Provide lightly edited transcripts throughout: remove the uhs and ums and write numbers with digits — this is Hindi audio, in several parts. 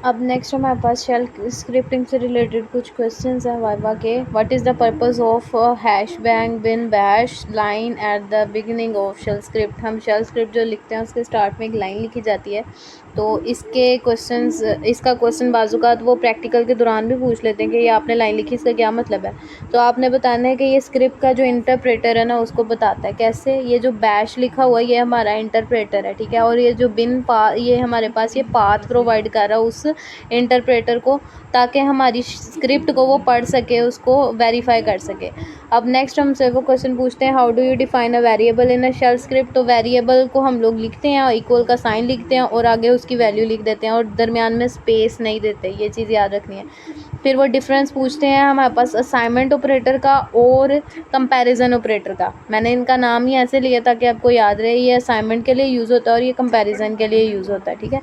अब नेक्स्ट हमारे पास शेल स्क्रिप्टिंग से रिलेटेड कुछ क्वेश्चंस हैं वाइवा के। What is the purpose of hash bang bin bash line at the beginning of shell script. हम शेल स्क्रिप्ट जो लिखते हैं उसके स्टार्ट में एक लाइन लिखी जाती है, तो इसका क्वेश्चन बाजुकात वो प्रैक्टिकल के दौरान भी पूछ लेते हैं कि ये आपने लाइन लिखी, इसका क्या मतलब है। तो आपने बताना है कि ये स्क्रिप्ट का जो इंटरप्रेटर है ना उसको बताता है। कैसे? ये जो बैश लिखा हुआ है ये हमारा इंटरप्रेटर है, ठीक है, और ये जो ये हमारे पास ये पाथ प्रोवाइड कर रहा है उस इंटरप्रेटर को, ताकि हमारी स्क्रिप्ट को वो पढ़ सके, उसको वेरीफाई कर सके। अब नेक्स्ट हमसे वो क्वेश्चन पूछते हैं, how do you define a variable in a shell script. तो वेरिएबल को हम लोग लिखते हैं, इक्वल का साइन लिखते हैं और आगे उसकी वैल्यू लिख देते हैं और दरमियान में स्पेस नहीं देते, ये चीज़ याद रखनी है। फिर वो डिफरेंस पूछते हैं हमारे पास असाइनमेंट ऑपरेटर का और कंपैरिजन ऑपरेटर का। मैंने इनका नाम ही ऐसे लिया था कि आपको याद रहे, ये असाइनमेंट के लिए यूज़ होता है और ये कंपैरिजन के लिए यूज़ होता है, ठीक है।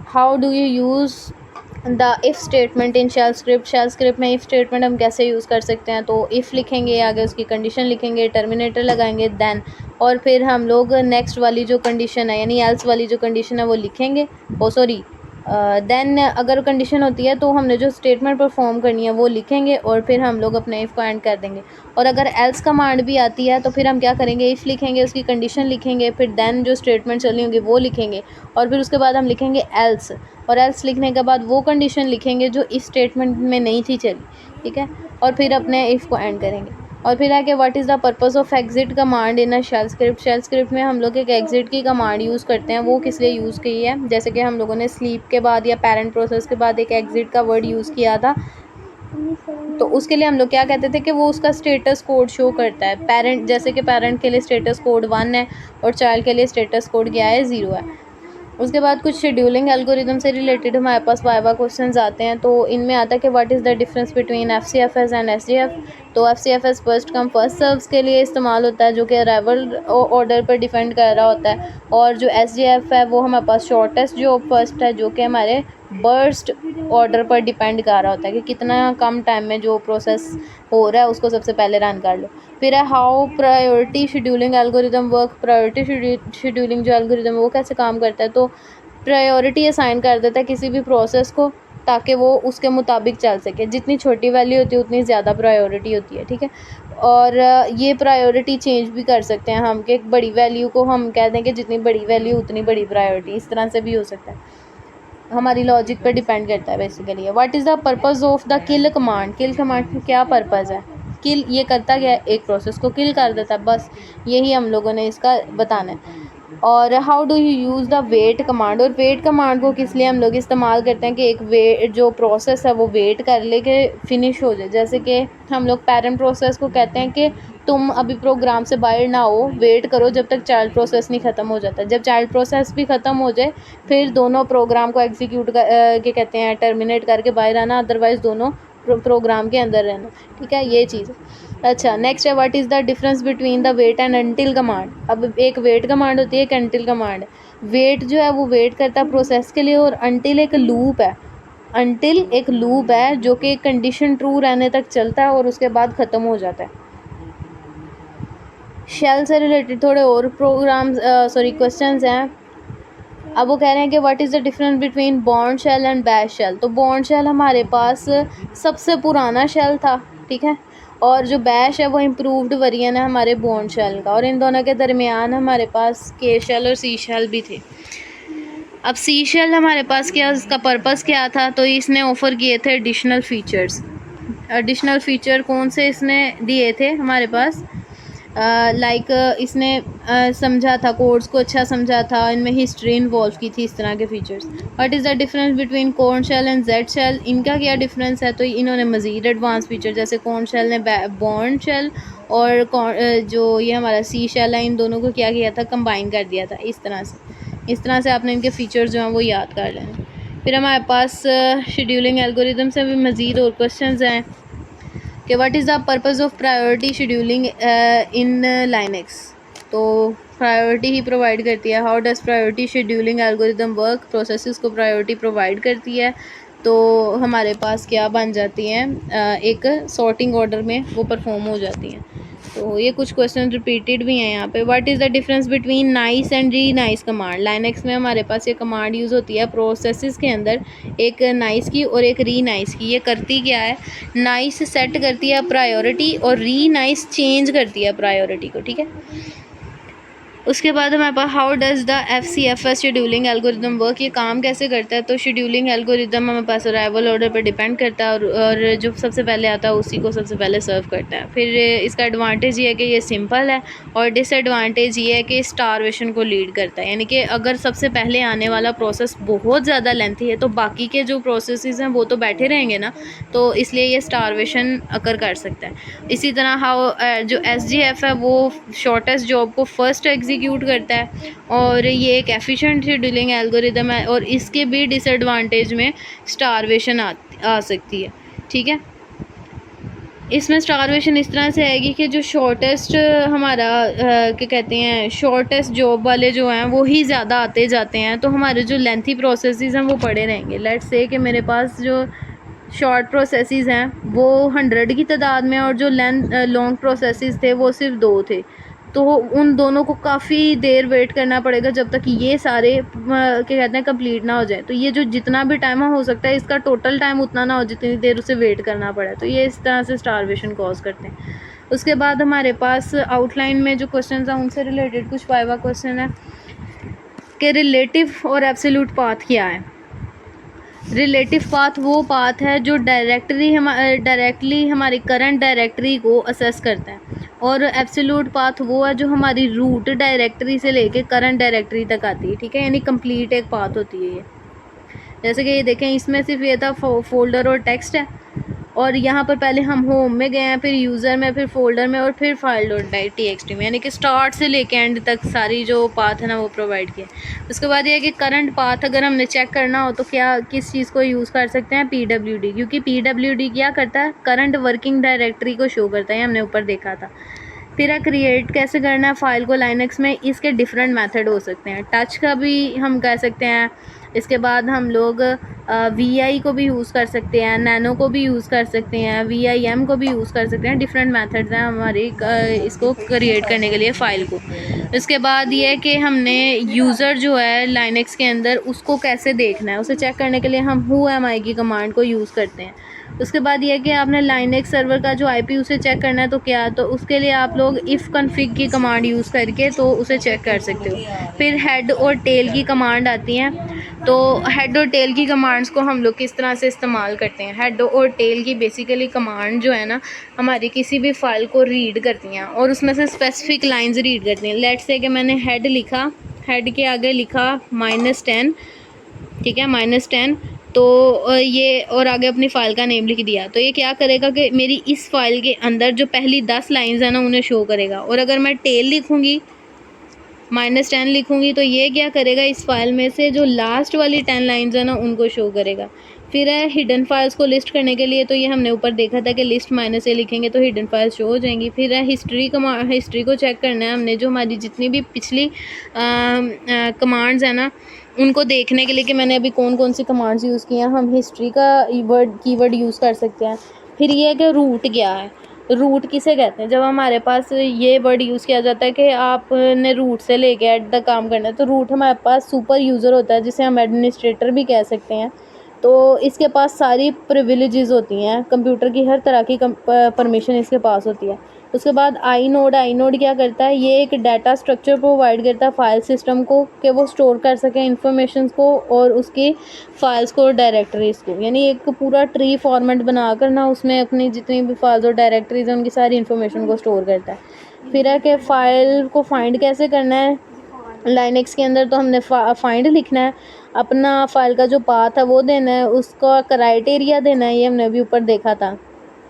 How do you use the if statement in shell script. Shell script में इफ़ स्टेटमेंट हम कैसे यूज़ कर सकते हैं, तो इफ़ लिखेंगे, आगे उसकी कंडीशन लिखेंगे, टर्मिनेटर लगाएंगे, देन और फिर हम लोग नेक्स्ट वाली जो कंडीशन है यानी एल्स वाली जो कंडीशन है वो लिखेंगे। देन अगर कंडीशन होती है तो हमने जो स्टेटमेंट परफॉर्म करनी है वो लिखेंगे और फिर हम लोग अपने इफ़ को एंड कर देंगे। और अगर एल्स कमांड भी आती है तो फिर हम क्या करेंगे, इफ़ लिखेंगे, उसकी कंडीशन लिखेंगे, फिर देन जो स्टेटमेंट चली होंगी वो लिखेंगे और फिर उसके बाद हम लिखेंगे एल्स, और एल्स लिखने के बाद वो कंडीशन लिखेंगे जो इस स्टेटमेंट में नहीं थी चली, ठीक है, और फिर अपने इफ़ को एंड करेंगे। और फिर है कि what is the purpose of exit command in a shell script. Shell script में हम लोग एक एग्जिट की कमांड यूज़ करते हैं, वो किस लिए यूज़ की है, जैसे कि हम लोगों ने स्लीप के बाद या पेरेंट प्रोसेस के बाद एक एग्जिट का वर्ड यूज़ किया था, तो उसके लिए हम लोग क्या कहते थे कि वो उसका स्टेटस कोड शो करता है। पेरेंट, जैसे कि पेरेंट के लिए स्टेटस कोड 1 है और चाइल्ड के लिए स्टेटस कोड क्या है, 0 है। उसके बाद कुछ शेड्यूलिंग एल्गोरिदम से रिलेटेड हमारे पास वाइवा क्वेश्चंस आते हैं, तो इनमें आता है कि what is the difference between FCFS and SDF. तो FCFS first come first serves के लिए इस्तेमाल होता है, जो कि अराइवल ऑर्डर पर डिपेंड कर रहा होता है, और जो एसडीएफ है वो हमारे पास शॉर्टेस्ट जो फर्स्ट है, जो कि हमारे बर्स्ट ऑर्डर पर डिपेंड कर रहा होता है कि कितना कम टाइम में जो प्रोसेस हो रहा है उसको सबसे पहले रन कर लो। फिर है how priority scheduling algorithm work. Priority scheduling जो एल्गोरिदम है वो कैसे काम करता है, तो प्रायोरिटी असाइन कर देता है किसी भी प्रोसेस को ताकि वो उसके मुताबिक चल सके। जितनी छोटी वैल्यू होती है उतनी ज़्यादा प्रायोरिटी होती है, ठीक है। और ये प्रायोरिटी चेंज भी कर सकते हैं हम, कि एक बड़ी वैल्यू को हम कह दें कि जितनी बड़ी वैल्यू उतनी बड़ी प्रायोरिटी, इस तरह से भी हो सकता है। हमारी लॉजिक पर डिपेंड करता है basically. What is the purpose of the kill command. Kill command का क्या पर्पज़ है? किल ये करता क्या है, एक प्रोसेस को किल कर देता है, बस यही हम लोगों ने इसका बताना है। और how do you use the wait command. और वेट कमांड को किस लिए हम लोग इस्तेमाल करते हैं कि एक वेट जो प्रोसेस है वो वेट कर ले के फिनिश हो जाए। जैसे कि हम लोग पेरेंट प्रोसेस को कहते हैं कि तुम अभी प्रोग्राम से बाहर ना हो, वेट करो जब तक चाइल्ड प्रोसेस नहीं ख़त्म हो जाता। जब चाइल्ड प्रोसेस भी ख़त्म हो जाए फिर दोनों प्रोग्राम को एग्जीक्यूट के कहते हैं टर्मिनेट करके बाहर आना, अदरवाइज़ दोनों प्रोग्राम के अंदर रहना, ठीक है, ये चीज़। अच्छा, नेक्स्ट है what is the difference between the wait and until command. अब एक वेट कमांड होती है, एक अनटिल कमांड। वेट जो है वो वेट करता है प्रोसेस के लिए, और अनटिल एक लूप है। अनटिल एक लूप है जो कि कंडीशन ट्रू रहने तक चलता है और उसके बाद ख़त्म हो जाता है। शेल से रिलेटेड थोड़े और क्वेश्चंस हैं। अब वो कह रहे हैं कि what is the difference between Bourne shell and bash shell. तो बॉर्न शेल हमारे पास सबसे पुराना शेल था, ठीक है, और जो बैश है वो इम्प्रूव्ड वेरिएंट है हमारे बॉर्न शेल का, और इन दोनों के दरमियान हमारे पास के शेल और सी शेल भी थे। अब सी शेल हमारे पास क्या, इसका पर्पज़ क्या था, तो इसने ऑफ़र किए थे एडिशनल फ़ीचर्स। एडिशनल फ़ीचर कौन से इसने दिए थे हमारे पास, लाइक इसने समझा था, कोड्स को अच्छा समझा था, इनमें हिस्ट्री इन्वॉल्व की थी, इस तरह के features. What is the difference between Korn shell and Z shell. इनका क्या डिफरेंस है, तो इन्होंने मज़ीद एडवांस फीचर, जैसे कॉर्न शेल ने बॉर्न शेल और जो ये हमारा सी शेल है, इन दोनों को क्या किया था, कंबाइन कर दिया था। इस तरह से आपने इनके फ़ीचर्स जो हैं वो याद कर लेना। फिर हमारे पास शेड्यूलिंग एल्गोरिदम से भी मज़ीद और क्वेश्चन हैं कि what is the purpose of priority scheduling in Linux. तो प्रायोरिटी ही प्रोवाइड करती है। How does priority scheduling algorithm work. Processes को प्रायोरिटी प्रोवाइड करती है। तो हमारे पास क्या बन जाती हैं, एक सॉर्टिंग ऑर्डर में वो परफॉर्म हो जाती हैं। तो ये कुछ क्वेश्चन रिपीटेड भी हैं यहाँ पे। What is the difference between nice and re nice command. Linux में हमारे पास ये कमांड यूज़ होती है प्रोसेसेस के अंदर, एक नाइस की और एक री नाइस की। ये करती क्या है, नाइस सेट करती है प्रायोरिटी और री नाइस चेंज करती है प्रायोरिटी को, ठीक है। उसके बाद हमारे पास how does the FCFS scheduling algorithm work, ये काम कैसे करता है। तो शेड्यूलिंग एल्गोरिदम हमारे पास अराइवल ऑर्डर पर डिपेंड करता है और जो सबसे पहले आता है उसी को सबसे पहले सर्व करता है। फिर इसका एडवांटेज ये है कि ये सिंपल है और डिसएडवांटेज ये है कि स्टारवेशन को लीड करता है, यानी कि अगर सबसे पहले आने वाला प्रोसेस बहुत ज़्यादा लेंथी है तो बाकी के जो प्रोसेसेस हैं वो तो बैठे रहेंगे ना, तो इसलिए ये स्टारवेशन अकर कर सकता है। इसी तरह हाउ जो SGF है वो शॉर्टेस्ट जॉब को फर्स्ट एग्जीक्यूट करता है और ये एक एफिशिएंट शेड्यूलिंग एल्गोरिदम है और इसके भी डिसएडवांटेज में स्टारवेशन आ सकती है, ठीक है। इसमें स्टारवेशन इस तरह से आएगी कि जो शॉर्टेस्ट हमारा क्या कहते हैं, शॉर्टेस्ट जॉब वाले जो हैं वो ही ज़्यादा आते जाते हैं, तो हमारे जो लेंथी प्रोसेसेस हैं वो पड़े रहेंगे। लेट्स से कि मेरे पास जो शॉर्ट प्रोसेसेस हैं वो 100 की तादाद में और जो लॉन्ग प्रोसेसेस थे वो सिर्फ 2 थे, तो उन दोनों को काफ़ी देर वेट करना पड़ेगा जब तक कि ये सारे क्या कहते हैं कंप्लीट ना हो जाए। तो ये जो जितना भी टाइम हो सकता है इसका टोटल टाइम उतना ना हो जितनी देर उसे वेट करना पड़े, तो ये इस तरह से स्टारवेशन कॉज करते हैं। उसके बाद हमारे पास आउटलाइन में जो क्वेश्चन हैं उनसे रिलेटेड कुछ वाइवा क्वेश्चन है कि रिलेटिव और एब्सोल्यूट पाथ क्या है। रिलेटिव पाथ वो पाथ है जो डायरेक्टली हमारी करंट डायरेक्टरी को असेस करता है और एब्सोल्यूट पाथ वो है जो हमारी रूट डायरेक्टरी से लेके करंट डायरेक्टरी तक आती है, ठीक है, यानी कंप्लीट एक पाथ होती है ये। जैसे कि ये देखें, इसमें सिर्फ ये था फोल्डर और टेक्स्ट है और यहाँ पर पहले हम होम में गए हैं, फिर यूज़र में, फिर फोल्डर में और फिर फाइल डॉट txt में, यानी कि स्टार्ट से लेके एंड तक सारी जो पाथ है ना वो प्रोवाइड किया। उसके बाद ये है कि करंट पाथ अगर हमने चेक करना हो तो क्या किस चीज़ को यूज़ कर सकते हैं, PWD, क्योंकि PWD क्या करता है, करंट वर्किंग डायरेक्टरी को शो करता है, हमने ऊपर देखा था। फिर क्रिएट कैसे करना है फाइल को लाइनक्स में, इसके डिफरेंट मेथड हो सकते हैं। टच का भी हम कह सकते हैं, इसके बाद हम लोग VI को भी यूज़ कर सकते हैं, नैनो को भी यूज़ कर सकते हैं, VIM को भी यूज़ कर सकते हैं। डिफरेंट मेथड्स हैं हमारी इसको क्रिएट करने के लिए फ़ाइल को। इसके बाद ये है कि हमने यूज़र जो है लाइनक्स के अंदर उसको कैसे देखना है, उसे चेक करने के लिए हम whoami की कमांड को यूज़ करते हैं। उसके बाद ये है कि आपने लाइनक्स सर्वर का जो IP उसे चेक करना है तो क्या, तो उसके लिए आप लोग इफ़ कन्फिग की कमांड यूज़ करके तो उसे चेक कर सकते हो। फिर हेड और टेल की कमांड आती हैं, तो हेड और टेल की कमांड्स को हम लोग किस तरह से इस्तेमाल करते हैं। हेड और टेल की बेसिकली कमांड जो है ना हमारी किसी भी फाइल को रीड करती हैं और उसमें से स्पेसिफिक लाइंस रीड करती हैं। लेट्स से कि मैंने हेड लिखा, हेड के आगे लिखा -10, ठीक है, -10, तो ये और आगे अपनी फ़ाइल का नेम लिख दिया, तो ये क्या करेगा कि मेरी इस फाइल के अंदर जो पहली 10 लाइंस हैं ना उन्हें शो करेगा। और अगर मैं टेल लिखूँगी, -10 लिखूँगी, तो ये क्या करेगा, इस फाइल में से जो लास्ट वाली 10 लाइंस है ना उनको शो करेगा। फिर है हिडन फाइल्स को लिस्ट करने के लिए, तो ये हमने ऊपर देखा था कि लिस्ट -a लिखेंगे तो हिडन फाइल्स शो हो जाएंगी। फिर है हिस्ट्री को चेक करना है हमने, जो हमारी जितनी भी पिछली कमांड्स हैं ना उनको देखने के लिए कि मैंने अभी कौन कौन सी कमांड्स यूज़ की हैं, हम हिस्ट्री का कीवर्ड यूज़ कर सकते हैं। फिर ये है कि रूट क्या है, रूट किसे कहते हैं। जब हमारे पास ये वर्ड यूज़ किया जाता है कि आपने रूट से लेके एट तक काम करना है, तो रूट हमारे पास सुपर यूज़र होता है जिसे हम एडमिनिस्ट्रेटर भी कह सकते हैं। तो इसके पास सारी प्रिविलेजेस होती हैं, कंप्यूटर की हर तरह की परमिशन इसके पास होती है। उसके बाद आई नोड क्या करता है, ये एक डाटा स्ट्रक्चर प्रोवाइड करता है फाइल सिस्टम को कि वो स्टोर कर सकें इंफॉर्मेशन को और उसकी फाइल्स को और डायरेक्टरीज़ को, यानी एक पूरा ट्री फॉर्मेट बना कर ना उसमें अपनी जितनी भी फाइल्स और डायरेक्टरीज हैं उनकी सारी इन्फॉर्मेशन को स्टोर करता है। फिर है कि फ़ाइल को फाइंड कैसे करना है लाइनक्स के अंदर, तो हमने फाइंड लिखना है, अपना फ़ाइल का जो पाथ है वो देना है, उसका क्राइटेरिया देना है, ये हमने अभी ऊपर देखा था।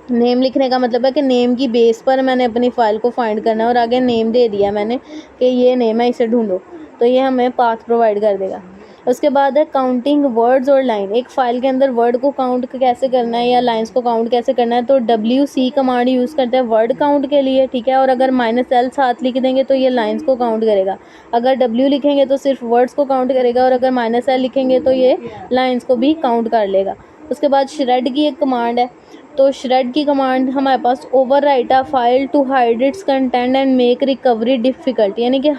नेम लिखने का मतलब है कि नेम की बेस पर मैंने अपनी फ़ाइल को फाइंड करना है और आगे नेम दे दिया मैंने कि ये नेम है, इसे ढूंढो, तो ये हमें पाथ प्रोवाइड कर देगा। उसके बाद है काउंटिंग वर्ड्स और लाइन, एक फ़ाइल के अंदर वर्ड को काउंट कैसे करना है या लाइंस को काउंट कैसे करना है, तो WC कमांड यूज़ करते हैं वर्ड काउंट के लिए, ठीक है, और अगर -l साथ लिख देंगे तो ये लाइंस को काउंट करेगा। अगर W लिखेंगे तो सिर्फ वर्ड्स को काउंट करेगा और अगर -l लिखेंगे तो ये लाइंस को भी काउंट कर लेगा। उसके बाद श्रेड की एक कमांड है, तो श्रेड की कमांड हमारे पास overwrite a file to hide its content and make recovery difficult, यानी कि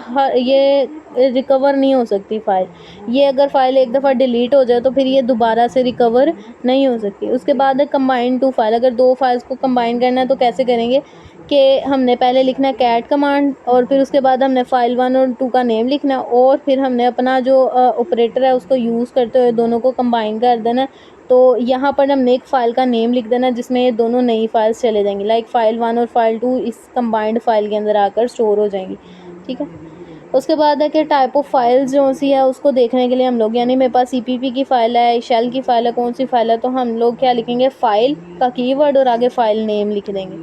ये रिकवर नहीं हो सकती फ़ाइल। ये अगर फ़ाइल एक दफ़ा डिलीट हो जाए तो फिर ये दोबारा से रिकवर नहीं हो सकती। उसके बाद है कंबाइन टू फाइल, अगर दो फाइल्स को कंबाइन करना है तो कैसे करेंगे कि हमने पहले लिखना है कैट कमांड और फिर उसके बाद हमने फ़ाइल 1 और 2 का नेम लिखना है और फिर हमने अपना जो ऑपरेटर है उसको यूज़ करते हुए दोनों को कंबाइन कर देना है। तो यहाँ पर हमने एक फ़ाइल का नेम लिख देना जिसमें ये दोनों नई फाइल्स चले जाएंगी, लाइक फ़ाइल 1 और फ़ाइल 2 इस कंबाइंड फ़ाइल के अंदर आकर स्टोर हो जाएंगी। ठीक है, उसके बाद है कि टाइप ऑफ फाइल्स जो सी है उसको देखने के लिए हम लोग, यानी मेरे पास CPP की फ़ाइल है, शेल की फ़ाइल है, कौन सी फ़ाइल है, तो हम लोग क्या लिखेंगे, फ़ाइल का कीवर्ड और आगे फ़ाइल नेम लिख देंगे,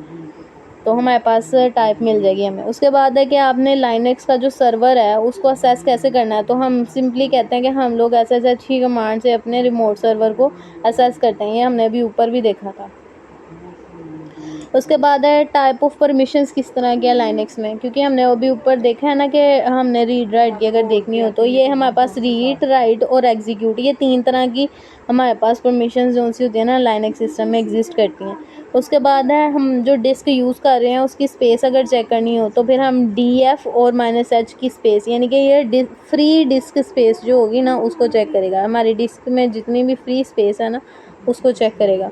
तो हमारे पास टाइप मिल जाएगी हमें। उसके बाद है कि आपने लाइनक्स का जो सर्वर है उसको असेस कैसे करना है, तो हम सिंपली कहते हैं कि हम लोग SSH की कमांड से अपने रिमोट सर्वर को असेस करते हैं, ये हमने अभी ऊपर भी देखा था। उसके बाद है टाइप ऑफ परमिशंस किस तरह की है लाइनक्स में, क्योंकि हमने अभी ऊपर देखा है ना कि हमने रीड राइट की अगर देखनी हो तो ये हमारे पास रीड राइट और एग्जीक्यूट, ये 3 तरह की हमारे पास परमिशंस जो सी होती है ना लाइनक्स सिस्टम में एग्जिस्ट करती हैं। उसके बाद है हम जो डिस्क यूज़ कर रहे हैं उसकी स्पेस अगर चेक करनी हो तो फिर हम DF और -H की स्पेस, यानी कि ये फ्री डिस्क स्पेस जो होगी ना उसको चेक करेगा, हमारी डिस्क में जितनी भी फ्री स्पेस है ना उसको चेक करेगा।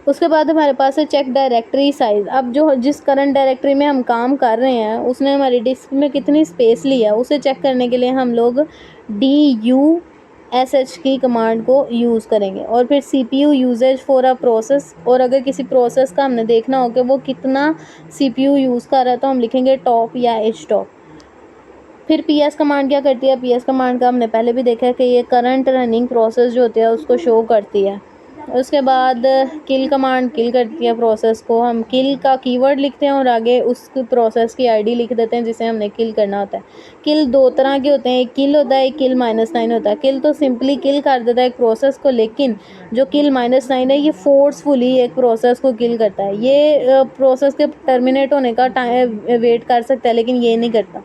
उसके बाद हमारे पास है चेक डायरेक्टरी साइज़, अब जो जिस करंट डायरेक्टरी में हम काम कर रहे हैं उसने हमारी डिस्क में कितनी स्पेस ली है उसे चेक करने के लिए हम लोग DUSH की कमांड को यूज़ करेंगे। और फिर CPU usage for a process, और अगर किसी प्रोसेस का हमने देखना हो कि वो कितना CPU यूज़ कर रहा है तो हम लिखेंगे टॉप या HTOP। फिर PS कमांड क्या करती है, PS कमांड का हमने पहले भी देखा है कि ये करंट रनिंग प्रोसेस जो होती है उसको शो करती है। उसके बाद किल कमांड किल करती है प्रोसेस को, हम किल का कीवर्ड लिखते हैं और आगे उस प्रोसेस की ID लिख देते हैं जिसे हमने किल करना होता है। किल 2 तरह के होते हैं, एक किल होता है, एक किल -9 होता है। किल तो सिंपली किल कर देता है एक प्रोसेस को, लेकिन जो किल -9 है ये फोर्सफुली एक प्रोसेस को किल करता है। ये प्रोसेस के टर्मिनेट होने का टाइम वेट कर सकता है लेकिन ये नहीं करता।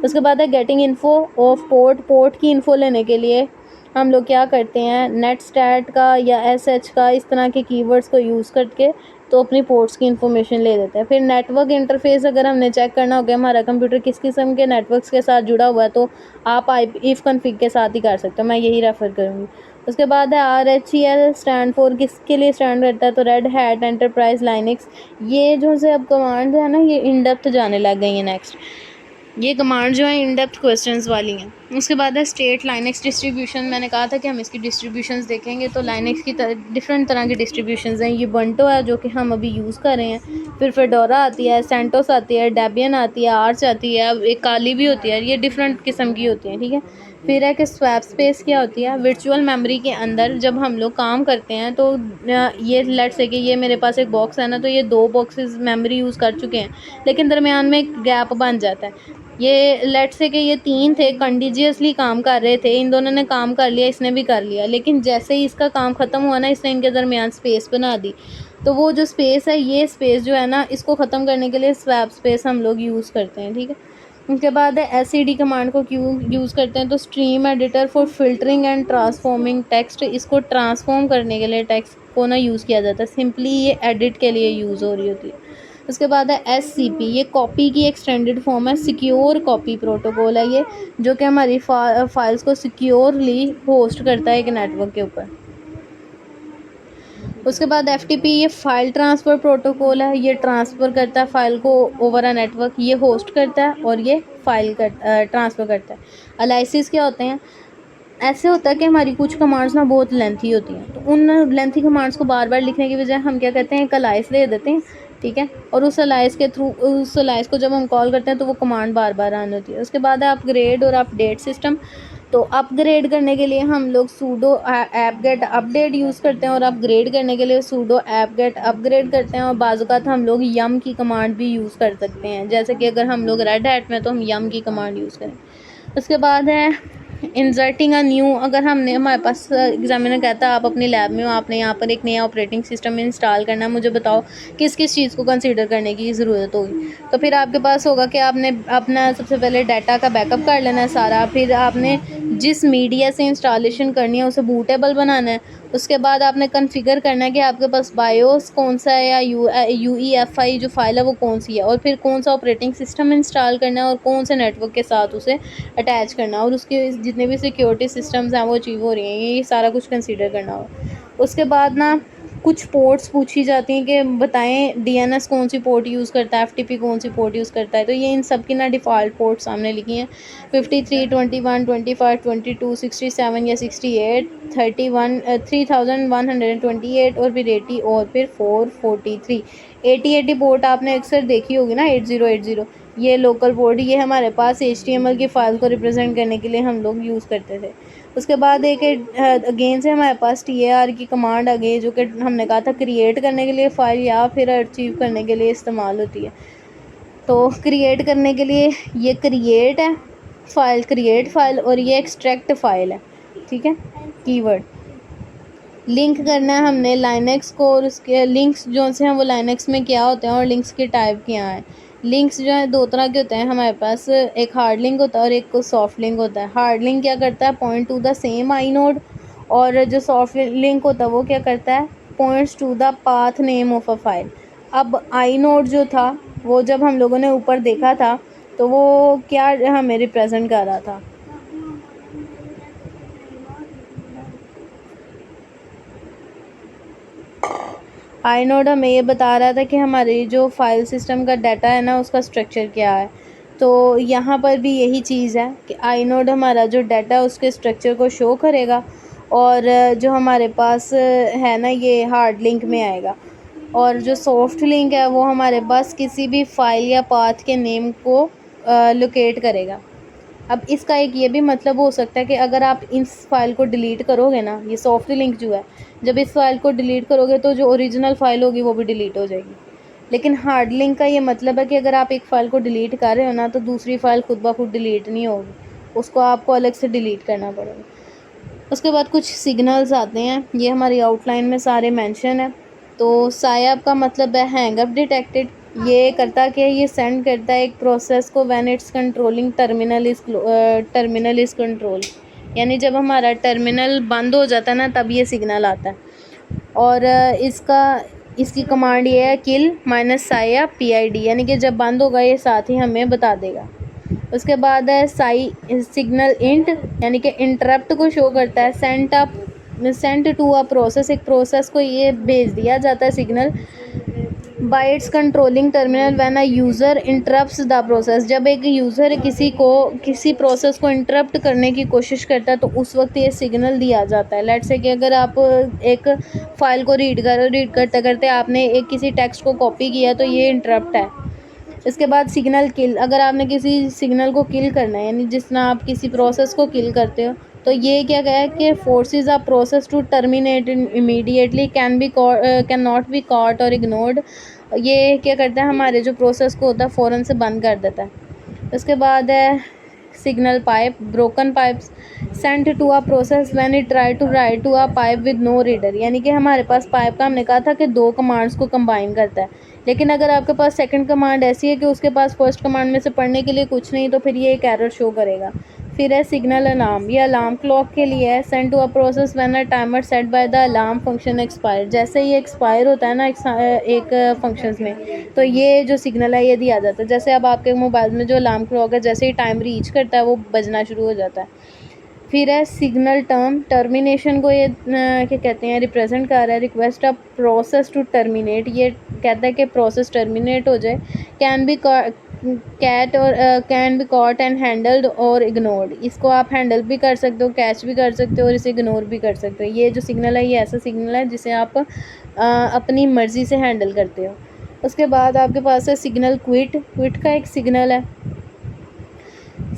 उसके बाद है गेटिंग इन्फो ऑफ पोर्ट की इन्फो लेने के लिए हम लोग क्या करते हैं, नेट स्टैट का या SH का इस तरह के कीवर्ड्स को यूज़ करके तो अपनी पोर्ट्स की इन्फॉर्मेशन ले लेते हैं। फिर नेटवर्क इंटरफेस अगर हमने चेक करना हो कि हमारा कंप्यूटर किस किस्म के नेटवर्क्स के साथ जुड़ा हुआ है तो आप इफ़ कन्फिग के साथ ही कर सकते हो, मैं यही रेफ़र करूँगी। उसके बाद है RHEL स्टैंड फॉर किसके लिए स्टैंड करता है, तो रेड हैट एंटरप्राइज लाइनक्स। ये जो से अब कमांड है ना ये इन डेप्थ जाने लग गई हैं नेक्स्ट, ये कमांड जो है इन डेप्थ क्वेश्चंस वाली हैं। उसके बाद है स्टेट लाइनक्स डिस्ट्रीब्यूशन, मैंने कहा था कि हम इसकी डिस्ट्रीब्यूशंस देखेंगे तो लाइनक्स की डिफरेंट तरह की डिस्ट्रीब्यूशंस हैं। ये बंटो है जो कि हम अभी यूज़ कर रहे हैं, फिर फेडोरा आती है, सेंटोस आती है, डेबियन आती है, आर्च आती है, एक काली भी होती है, ये डिफरेंट किस्म की होती हैं। ठीक है, फिर है कि स्वैप स्पेस क्या होती है, वर्चुअल मेमोरी के अंदर जब हम लोग काम करते हैं तो ये लेट से कि ये मेरे पास एक बॉक्स है ना, तो ये 2 बॉक्सेस मेमोरी यूज़ कर चुके हैं लेकिन दरमियान में एक गैप बन जाता है। ये लेट से कि ये 3 थे कंटिन्यूअसली काम कर रहे थे, इन दोनों ने काम कर लिया, इसने भी कर लिया, लेकिन जैसे ही इसका काम ख़त्म हुआ ना इसने इनके दरमियान स्पेस बना दी। तो वो जो स्पेस है ये स्पेस जो है ना इसको ख़त्म करने के लिए स्वैप स्पेस हम लोग यूज़ करते हैं। ठीक है, उसके बाद है SED कमांड को क्यों यूज़ करते हैं, तो stream editor for filtering and transforming text, इसको ट्रांसफॉर्म करने के लिए टेक्स्ट को ना यूज़ किया जाता है, सिंपली ये एडिट के लिए यूज़ हो रही होती है। उसके बाद है SCP, ये कॉपी की एक्सटेंडेड फॉर्म है, सिक्योर कॉपी प्रोटोकॉल है ये, जो कि हमारी फाइल्स को सिक्योरली होस्ट करता है एक नेटवर्क के ऊपर। उसके बाद FTP, ये फाइल ट्रांसफ़र प्रोटोकॉल है, ये ट्रांसफ़र करता है फ़ाइल को ओवर अ नेटवर्क, ये होस्ट करता है और ये फाइल ट्रांसफ़र करता है। एलाइसिस क्या होते हैं, ऐसे होता है कि हमारी कुछ कमांड्स ना बहुत लेंथी होती हैं, तो उन लेंथी कमांड्स को बार बार लिखने की बजाय हम क्या कहते हैं, एक अलाइस ले देते हैं। ठीक है, और उस अलाइस के थ्रू उस अलाइस को जब हम कॉल करते हैं तो वो कमांड बार बार रन होती है। उसके बाद है अपग्रेड और अपडेट सिस्टम, तो अपग्रेड करने के लिए हम लोग pseudo app gate update use करते हैं और अपग्रेड करने के लिए सूडो ऐप गेट अपग्रेड करते हैं, और बाज़ात हम लोग यम की कमांड भी यूज़ कर सकते हैं, जैसे कि अगर हम लोग रेड हैट में तो हम यम की कमांड यूज़ करें। उसके बाद है इंसर्टिंग अ न्यू, अगर हमारे पास एग्जामिनर कहता है आप अपनी लैब में हो, आपने यहाँ पर एक नया ऑपरेटिंग सिस्टम इंस्टॉल करना है, मुझे बताओ किस किस चीज़ को कंसीडर करने की ज़रूरत होगी, तो फिर आपके पास होगा कि आपने अपना सबसे पहले डाटा का बैकअप कर लेना है सारा, फिर आपने जिस मीडिया से इंस्टॉलेशन करनी है उसे बूटेबल बनाना है, उसके बाद आपने कॉन्फ़िगर करना है कि आपके पास बायोस कौन सा है या यूईएफआई जो फाइल है वो कौन सी है, और फिर कौन सा ऑपरेटिंग सिस्टम इंस्टॉल करना है और कौन से नेटवर्क के साथ उसे अटैच करना है, और उसके जितने भी सिक्योरिटी सिस्टम्स हैं वो अचीव हो रही हैं, ये सारा कुछ कंसीडर करना होगा। उसके बाद ना कुछ पोर्ट्स पूछी जाती हैं कि बताएं डीएनएस कौन सी पोर्ट यूज़ करता है, एफटीपी कौन सी पोर्ट यूज़ करता है, तो ये इन सब की ना डिफ़ॉल्ट पोर्ट सामने लिखी हैं 53, 21, 25, 22, 67 या 68, 31, 3128 और फिर 80 और फिर 443। 80 पोर्ट आपने अक्सर देखी होगी ना, 8080, ये लोकल पोर्ट, ये हमारे पास HTML की फाइल को रिप्रेजेंट करने के लिए हम लोग यूज़ करते थे। उसके बाद एक अगेन से हमारे पास TAR की कमांड आ गई, जो कि हमने कहा था क्रिएट करने के लिए फ़ाइल या फिर अचीव करने के लिए इस्तेमाल होती है। तो क्रिएट करने के लिए ये क्रिएट है फ़ाइल, क्रिएट फ़ाइल, और ये एक्सट्रैक्ट फ़ाइल है, ठीक है। कीवर्ड लिंक करना है हमने लाइनक्स को, और उसके लिंक्स जो से हैं वो लाइनक्स में क्या होते हैं और लिंक्स के टाइप क्या हैं। लिंक्स जो है दो तरह के होते हैं हमारे पास, एक हार्ड लिंक होता है और एक सॉफ्ट लिंक होता है। हार्ड लिंक क्या करता है, point two the same I node, और जो सॉफ्ट लिंक होता है वो क्या करता है, points to the path name of a file. अब आई नोड जो था वो जब हम लोगों ने ऊपर देखा था तो वो क्या हमें रिप्रेजेंट कर रहा था, आई नोड हमें ये बता रहा था कि हमारी जो फाइल सिस्टम का डाटा है ना उसका स्ट्रक्चर क्या है। तो यहाँ पर भी यही चीज़ है कि आई नोड हमारा जो डाटा है उसके स्ट्रक्चर को शो करेगा, और जो हमारे पास है ना ये हार्ड लिंक में आएगा, और जो सॉफ्ट लिंक है वो हमारे पास किसी भी फाइल या पाथ के नेम को लोकेट करेगा। अब इसका एक ये भी मतलब हो सकता है कि अगर आप इस फाइल को डिलीट करोगे ना, ये सॉफ्ट लिंक जो है, जब इस फाइल को डिलीट करोगे तो जो ओरिजिनल फाइल होगी वो भी डिलीट हो जाएगी। लेकिन हार्ड लिंक का ये मतलब है कि अगर आप एक फ़ाइल को डिलीट कर रहे हो ना तो दूसरी फ़ाइल खुद ब खुद डिलीट नहीं होगी, उसको आपको अलग से डिलीट करना पड़ेगा। उसके बाद कुछ सिग्नल्स आते हैं, ये हमारी आउटलाइन में सारे मेंशन है। तो सायब का मतलब है हैंग अप डिटेक्टेड, ये करता क्या है, ये सेंड करता है एक प्रोसेस को when it's controlling terminal is control, यानी जब हमारा टर्मिनल बंद हो जाता है ना तब ये सिग्नल आता है। और इसकी कमांड ये है किल माइनस साया PID, यानी कि जब बंद होगा ये साथ ही हमें बता देगा। उसके बाद है सिग्नल इंट, यानी कि इंटरप्ट को शो करता है। सेंट टू अ प्रोसेस, एक प्रोसेस को ये भेज दिया जाता है signal bye its controlling terminal when a user interrupts the process, जब एक यूज़र किसी प्रोसेस को इंटरप्ट करने की कोशिश करता है तो उस वक्त ये सिग्नल दिया जाता है। लेट्स से कि अगर आप एक फ़ाइल को रीड करते करते आपने एक किसी टेक्स्ट को कॉपी किया तो ये इंटरप्ट है। इसके बाद सिग्नल किल, अगर आपने किसी सिग्नल को किल करना है, यानी जिस तरह आप किसी प्रोसेस को किल करते हो, तो ये क्या कहा है कि forces a process to terminate immediately, can not be caught or ignored. ये क्या करता है, हमारे जो प्रोसेस को होता है फ़ौरन से बंद कर देता है। उसके बाद है signal pipe, broken pipes sent to a process when it try to write to a pipe with no reader, यानी कि हमारे पास पाइप का हमने कहा था कि दो कमांड्स को कंबाइन करता है, लेकिन अगर आपके पास सेकंड कमांड ऐसी है कि उसके पास फर्स्ट कमांड में से पढ़ने के लिए कुछ नहीं, तो फिर ये एक एरर शो करेगा। फिर है सिग्नल अलार्म, ये अलार्म क्लॉक के लिए है। Send to a process when a timer set by the alarm function expire, जैसे ये एक्सपायर होता है ना एक फंक्शंस में, तो ये जो सिग्नल है ये दिया जाता है। जैसे अब आपके मोबाइल में जो अलार्म क्लॉक है जैसे ही टाइम रीच करता है वो बजना शुरू हो जाता है। फिर है सिग्नल टर्मिनेशन को ये क्या कहते हैं, रिप्रेजेंट कर रहा है request a process to terminate, ये कहता है कि प्रोसेस टर्मिनेट हो जाए। Can be can be caught and handled or ignored, इसको आप हैंडल भी कर सकते हो, कैच भी कर सकते हो और इसे इग्नोर भी कर सकते हो। ये जो सिग्नल है ये ऐसा सिग्नल है जिसे आप अपनी मर्ज़ी से हैंडल करते हो। उसके बाद आपके पास है सिग्नल क्विट का एक सिग्नल है,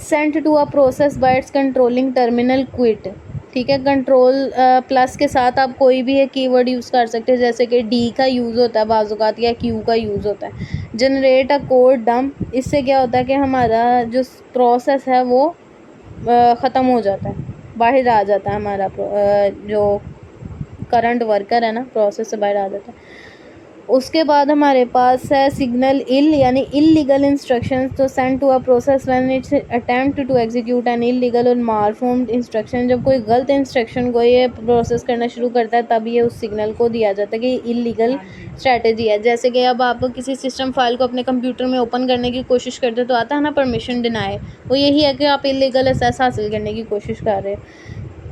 sent to a process by its controlling terminal quit, ठीक है। कंट्रोल प्लस के साथ आप कोई भी एक कीवर्ड यूज़ कर सकते हैं, जैसे कि D का यूज़ होता है बाज़ात या Q का यूज़ होता है। जनरेट अ कोड डंप, इससे क्या होता है कि हमारा जो प्रोसेस है वो ख़त्म हो जाता है, बाहर आ जाता है, हमारा जो करंट वर्कर है ना प्रोसेस से बाहर आ जाता है। उसके बाद हमारे पास है सिग्नल इल यानी इलीगल इंस्ट्रक्शंस, तो send to a process when its attempt to execute an illegal or malformed instruction. जब कोई गलत इंस्ट्रक्शन को ये प्रोसेस करना शुरू करता है तब ये उस सिग्नल को दिया जाता है कि इलीगल स्ट्रैटेजी है। जैसे कि अब आप किसी सिस्टम फाइल को अपने कंप्यूटर में ओपन करने की कोशिश करते हो तो आता है ना परमिशन डिनाई, वो यही है कि आप इलीगल एक्सेस हासिल करने की कोशिश कर रहे हो।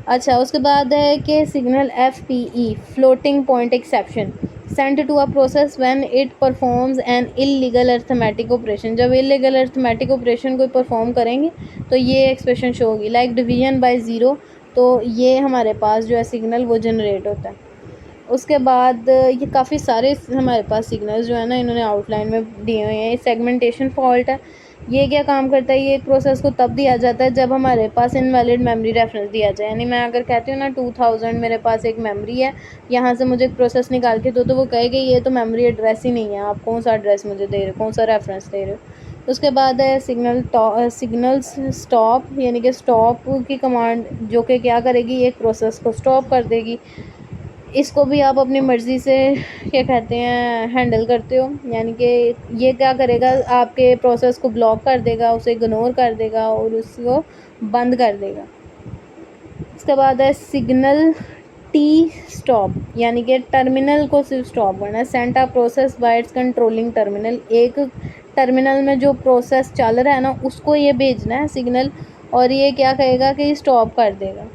अच्छा, उसके बाद है कि signal FPE floating point exception send to a process when it performs an illegal arithmetic operation. जब इलीगल अर्थमेटिक ऑपरेशन को परफॉर्म करेंगे तो ये एक्सप्रेशन शो होगी, लाइक डिवीजन बाय ज़ीरो। तो ये हमारे पास जो है सिग्नल वो जनरेट होता है। उसके बाद ये काफ़ी सारे हमारे पास सिग्नल्स जो है ना इन्होंने आउटलाइन में दिए हुए हैं। सेगमेंटेशन फॉल्ट है, ये क्या काम करता है, ये एक प्रोसेस को तब दिया जाता है जब हमारे पास इनवैलिड मेमोरी रेफरेंस दिया जाए। यानी मैं अगर कहती हूँ ना 2000 मेरे पास एक मेमोरी है, यहाँ से मुझे एक प्रोसेस निकाल के दो, तो वो कहेगी ये तो मेमोरी एड्रेस ही नहीं है, आप कौन सा एड्रेस मुझे दे रहे हो, कौन सा रेफरेंस दे रहे हो। उसके बाद है सिग्नल्स स्टॉप, यानी कि स्टॉप की कमांड जो कि क्या करेगी, एक प्रोसेस को स्टॉप कर देगी। इसको भी आप अपनी मर्ज़ी से क्या कहते हैं हैंडल करते हो, यानी कि ये क्या करेगा, आपके प्रोसेस को ब्लॉक कर देगा, उसे इग्नोर कर देगा और उसको बंद कर देगा। इसके बाद है सिग्नल टी स्टॉप, यानी कि टर्मिनल को सिर्फ स्टॉप करना है। Send a process by its controlling terminal, एक टर्मिनल में जो प्रोसेस चल रहा है ना उसको ये भेजना है सिग्नल, और ये क्या कहेगा कि स्टॉप कर देगा।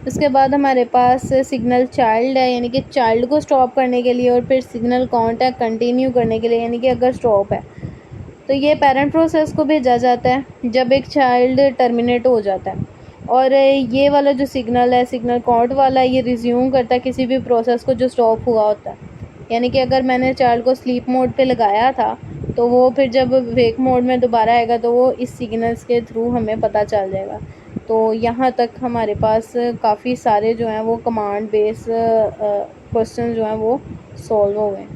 उसके बाद हमारे पास सिग्नल चाइल्ड है, यानी कि चाइल्ड को स्टॉप करने के लिए, और फिर सिग्नल काउंट है कंटिन्यू करने के लिए, यानी कि अगर स्टॉप है तो ये पेरेंट प्रोसेस को भेजा जाता है जब एक चाइल्ड टर्मिनेट हो जाता है। और ये वाला जो सिग्नल है सिग्नल काउंट वाला, ये रिज्यूम करता है किसी भी प्रोसेस को जो स्टॉप हुआ होता है। यानी कि अगर मैंने चाइल्ड को स्लीप मोड पे लगाया था तो वो फिर जब वेक मोड में दोबारा आएगा तो वो इस सिग्नल्स के थ्रू हमें पता चल जाएगा। तो यहाँ तक हमारे पास काफ़ी सारे जो हैं वो कमांड बेस क्वेश्चन जो हैं वो सॉल्व हो गए।